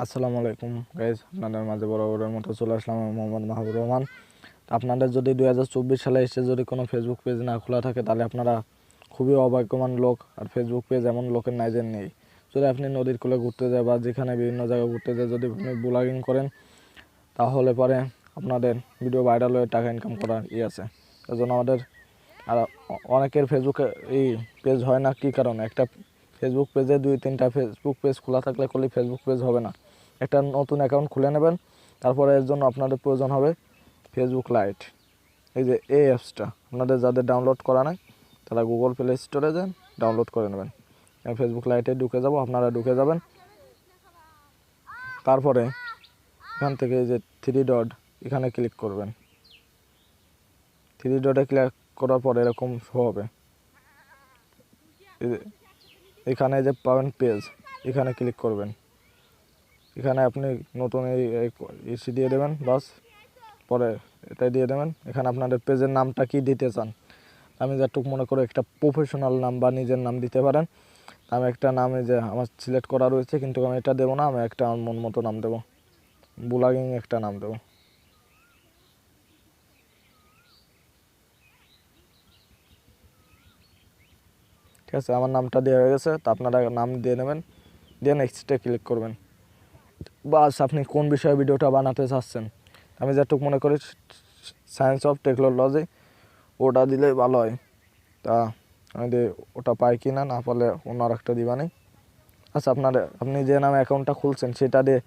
আসসালামু আলাইকুম গাইজ, আপনাদের মাঝে বরাবরের মতো চলে আসলাম আমি মোহাম্মদ মাহবুর রহমান। আপনাদের যদি 2024 সালে এসে যদি কোনো ফেসবুক পেজ না খোলা থাকে তাহলে আপনারা খুবই অভাগ্যবান লোক। আর ফেসবুক পেজ এমন লোকের নাই যে নেই। যদি আপনি নদীর কূলে ঘুরতে যায় বা যেখানে বিভিন্ন জায়গায় ঘুরতে যায় যদি আপনি ব্লগিং করেন তাহলে পরে আপনাদের ভিডিও ভাইরাল হয়ে টাকা ইনকাম করার আছে। তার জন্য আমাদের আর অনেকের ফেসবুকে এই পেজ হয় না, কী কারণে? একটা ফেসবুক পেজে 2-3টা ফেসবুক পেজ খোলা থাকলে ফেসবুক পেজ হবে না। একটা নতুন অ্যাকাউন্ট খুলে নেবেন, তারপরে এর জন্য আপনাদের প্রয়োজন হবে ফেসবুক লাইট। এই যে এই অ্যাপসটা আপনাদের যাদের ডাউনলোড করা নাই তারা গুগল প্লে স্টোরে যান, ডাউনলোড করে নেবেন। ফেসবুক লাইটে ঢুকে যাব, আপনারা ঢুকে যাবেন। তারপরে এখান থেকে এই যে 3 ডট এখানে ক্লিক করবেন। 3 ডটে ক্লিক করার পর এরকম শো হবে। এখানে যে পাবেন পেজ, এখানে ক্লিক করবেন। এখানে আপনি নতুন এই দিয়ে দেবেন, বাস পরে এটাই দিয়ে দেবেন। এখানে আপনাদের পেজের নামটা কি দিতে চান, আমি যতটুকু মনে করি একটা প্রফেশনাল নাম বা নিজের নাম দিতে পারেন। আমি একটা নাম এই যে আমার সিলেক্ট করা রয়েছে, কিন্তু আমি এটা দেবো না, আমি একটা আমার মন মতো নাম দেবো, ব্লগিং একটা নাম দেবো। ঠিক আছে, আমার নামটা দেওয়া হয়ে গেছে, তো আপনারা নাম দিয়ে নেবেন, দিয়ে নেক্সটে ক্লিক করবেন। বাস আপনি কোন বিষয়ে ভিডিওটা বানাতে চাচ্ছেন, আমি যতটুকু মনে করি সায়েন্স অফ টেকনোলজি, ওটা দিলে ভালো হয়। তা আমি ওটা পাই কি না, না পারলে অন্য আরেকটা দিবানি। আচ্ছা, আপনি যে নামে অ্যাকাউন্টটা খুলছেন সেটা দিয়ে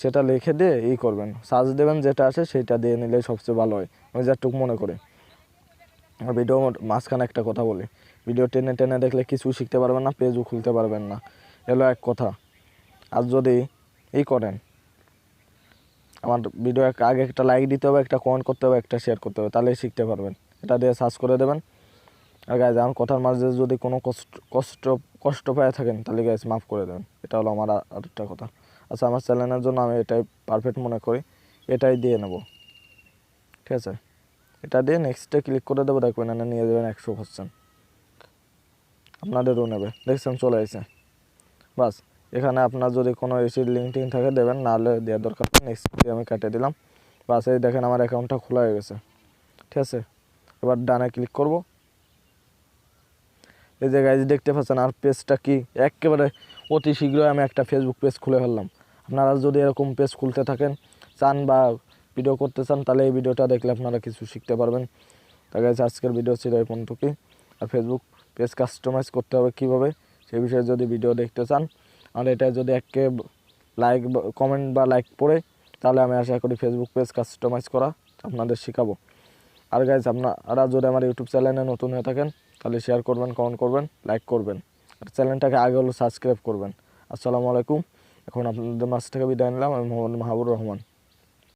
সেটা লিখে দিয়ে করবেন, সার্চ দেবেন, যেটা আছে সেটা দিয়ে নিলে সবচেয়ে ভালো হয়, আমি যতটুকু মনে করি। ভিডিও মাঝখানে একটা কথা বলি, ভিডিও টেনে টেনে দেখলে কিছু শিখতে পারবেন না, পেজও খুলতে পারবেন না, এলো এক কথা। আর যদি করেন, আমার ভিডিও আগে একটা লাইক দিতে হবে, একটা কমেন্ট করতে হবে, একটা শেয়ার করতে হবে, তাহলেই শিখতে পারবেন। এটা দিয়ে সার্চ করে দেবেন। আর গাইজ, আমার কথার মাঝে যদি কোনো কষ্ট পেয়ে থাকেন তাহলে গাইজ মাফ করে দেবেন, এটা হলো আমার আরেকটা কথা। আচ্ছা, আমার চ্যানেলের জন্য আমি এটাই পারফেক্ট মনে করি, এটাই দিয়ে নেব। ঠিক আছে, এটা দিয়ে নেক্সটে ক্লিক করে দেবো, দেখবেন এনে নিয়ে যাবেন 100%, আপনাদেরও নেবে। দেখছেন চলে আসে, বাস। এখানে আপনার যদি কোনো এসির লিঙ্ক টিঙ্ক থাকে দেবেন, নাহলে দেওয়ার দরকার নেই। নেক্সট আমি কাটিয়ে দিলাম, বাস। এই দেখেন আমার অ্যাকাউন্টটা খোলা হয়ে গেছে। ঠিক আছে, এবার ডানে ক্লিক করব। এই যে গাইজ দেখতে পাচ্ছেন আর পেজটা কি একেবারে অতি শীঘ্রই আমি একটা ফেসবুক পেজ খুলে ফেললাম। আপনারা যদি এরকম পেজ খুলতে থাকেন চান বা ভিডিও করতে চান, তাহলে এই ভিডিওটা দেখলে আপনারা কিছু শিখতে পারবেন। তা গাইজ, আজকের ভিডিও ছিল এই পর্যন্তই। আর ফেসবুক পেজ কাস্টমাইজ করতে হবে কীভাবে, সেই বিষয়ে যদি ভিডিও দেখতে চান, আর এটা যদি লাইক কমেন্ট বা লাইক পড়ে, তাহলে আমি আশা করি ফেসবুক পেজ কাস্টমাইজ করা আপনাদের শেখাবো। আর গাইজ, আপনারা যদি আমার ইউটিউব চ্যানেলে নতুন হয়ে থাকেন তাহলে শেয়ার করবেন, কমেন্ট করবেন, লাইক করবেন, আর চ্যানেলটাকে আগে হলো সাবস্ক্রাইব করবেন। আসসালামু আলাইকুম। এখন আপনাদের মাঝ থেকে বিদায় নিলাম, আমি মোহাম্মদ মাহবুর রহমান।